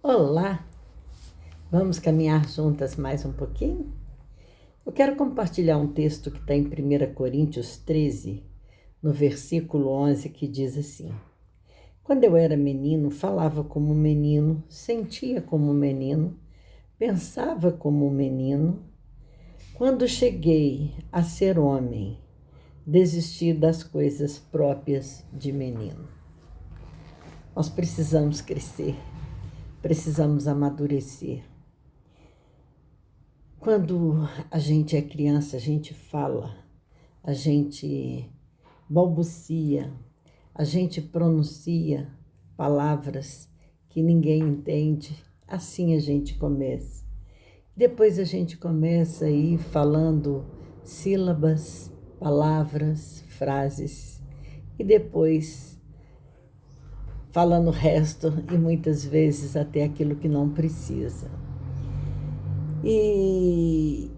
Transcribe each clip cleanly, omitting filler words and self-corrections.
Olá, vamos caminhar juntas mais um pouquinho? Eu quero compartilhar um texto que está em 1 Coríntios 13, no versículo 11, que diz assim: Quando eu era menino, falava como menino, sentia como menino, pensava como menino. Quando cheguei a ser homem, desisti das coisas próprias de menino. Nós precisamos crescer, precisamos amadurecer. Quando a gente é criança, a gente fala, a gente balbucia, a gente pronuncia palavras que ninguém entende. Assim a gente começa. Depois a gente começa a ir falando sílabas, palavras, frases, e depois falando o resto e muitas vezes até aquilo que não precisa. E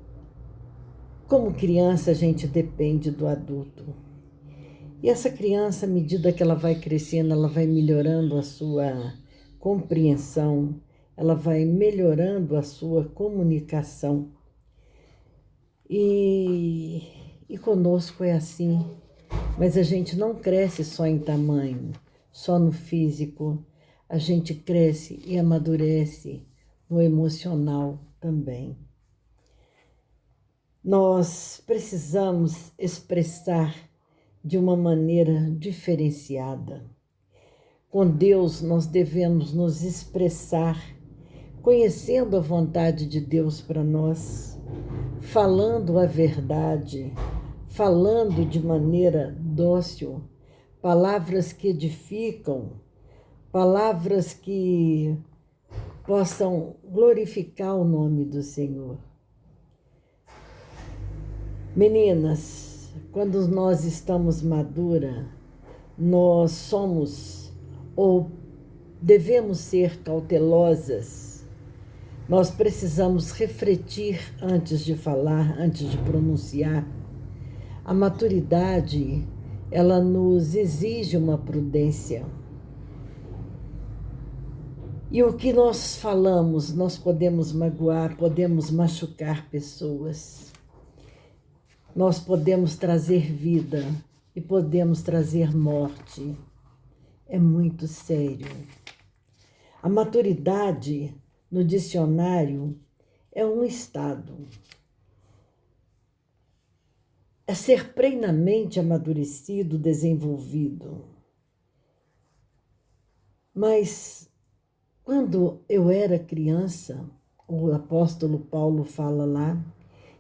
como criança, a gente depende do adulto. E essa criança, à medida que ela vai crescendo, ela vai melhorando a sua compreensão, ela vai melhorando a sua comunicação. E conosco é assim, mas a gente não cresce só em tamanho, só no físico, a gente cresce e amadurece no emocional também. Nós precisamos expressar de uma maneira diferenciada. Com Deus, nós devemos nos expressar, conhecendo a vontade de Deus para nós, falando a verdade, falando de maneira dócil, palavras que edificam, palavras que possam glorificar o nome do Senhor. Meninas, quando nós estamos maduras, nós somos ou devemos ser cautelosas. Nós precisamos refletir antes de falar, antes de pronunciar. A maturidade, ela nos exige uma prudência. E o que nós falamos, nós podemos magoar, podemos machucar pessoas. Nós podemos trazer vida e podemos trazer morte. É muito sério. A maturidade, no dicionário, é um estado. É ser plenamente amadurecido, desenvolvido. Mas, quando eu era criança, o apóstolo Paulo fala lá,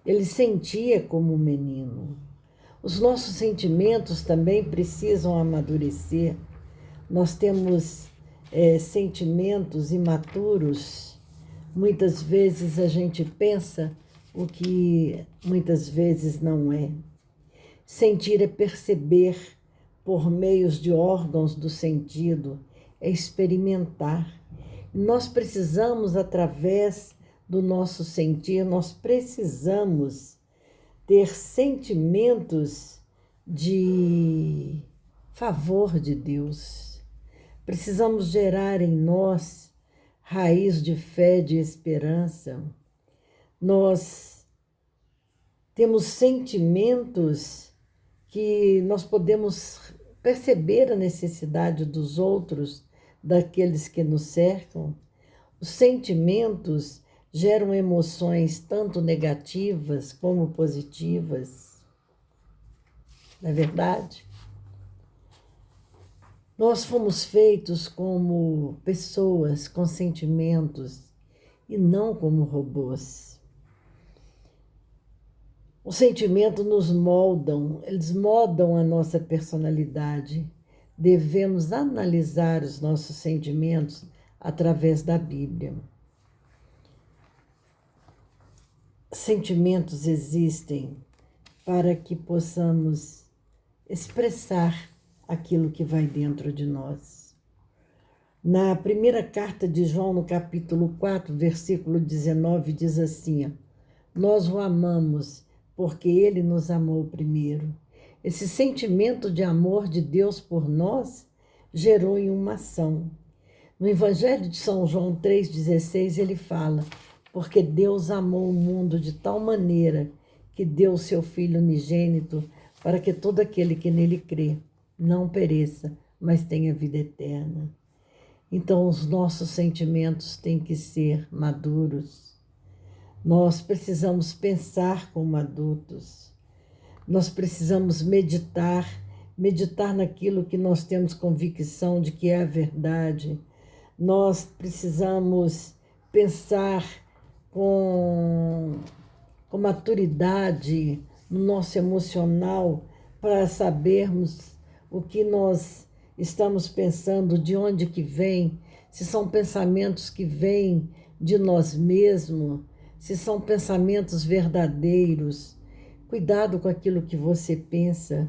ele sentia como um menino. Os nossos sentimentos também precisam amadurecer. Nós temos sentimentos imaturos. Muitas vezes a gente pensa o que muitas vezes não é. Sentir é perceber por meios de órgãos do sentido, é experimentar. Nós precisamos, através do nosso sentir, nós precisamos ter sentimentos de favor de Deus. Precisamos gerar em nós raiz de fé, de esperança. Nós temos sentimentos que nós podemos perceber a necessidade dos outros, daqueles que nos cercam. Os sentimentos geram emoções tanto negativas como positivas. Não é verdade? Nós fomos feitos como pessoas com sentimentos e não como robôs. Os sentimentos nos moldam, eles moldam a nossa personalidade. Devemos analisar os nossos sentimentos através da Bíblia. Sentimentos existem para que possamos expressar aquilo que vai dentro de nós. Na primeira carta de João, no capítulo 4, versículo 19, diz assim: Nós o amamos porque ele nos amou primeiro. Esse sentimento de amor de Deus por nós gerou em uma ação. No Evangelho de São João 3,16, ele fala: porque Deus amou o mundo de tal maneira que deu o seu Filho unigênito para que todo aquele que nele crê não pereça, mas tenha vida eterna. Então, os nossos sentimentos têm que ser maduros. Nós precisamos pensar como adultos. Nós precisamos meditar naquilo que nós temos convicção de que é a verdade. Nós precisamos pensar com maturidade no nosso emocional para sabermos o que nós estamos pensando, de onde que vem, se são pensamentos que vêm de nós mesmos, se são pensamentos verdadeiros. Cuidado com aquilo que você pensa,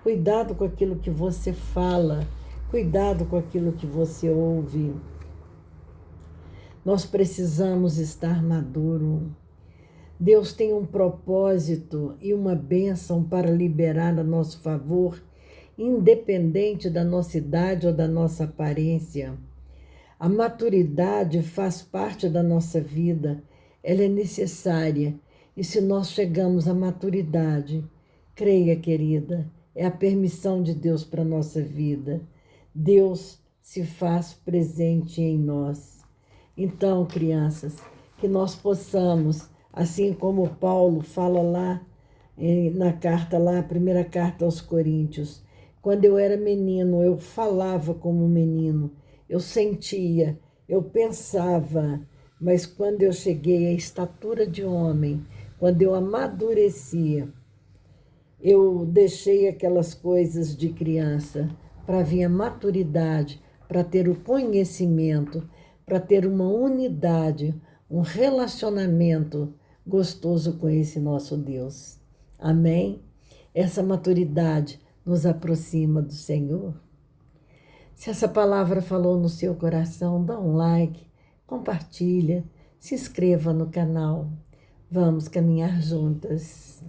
cuidado com aquilo que você fala, cuidado com aquilo que você ouve. Nós precisamos estar maduro. Deus tem um propósito e uma bênção para liberar a nosso favor, independente da nossa idade ou da nossa aparência. A maturidade faz parte da nossa vida, ela é necessária. E se nós chegamos à maturidade, creia, querida, é a permissão de Deus para a nossa vida. Deus se faz presente em nós. Então, crianças, que nós possamos, assim como Paulo fala lá na carta, lá, a primeira carta aos Coríntios, quando eu era menino, eu falava como menino, eu sentia, eu pensava, mas quando eu cheguei à estatura de homem, quando eu amadurecia, eu deixei aquelas coisas de criança para vir a maturidade, para ter o conhecimento, para ter uma unidade, um relacionamento gostoso com esse nosso Deus. Amém? Essa maturidade nos aproxima do Senhor. Se essa palavra falou no seu coração, dá um like, compartilha, se inscreva no canal. Vamos caminhar juntas.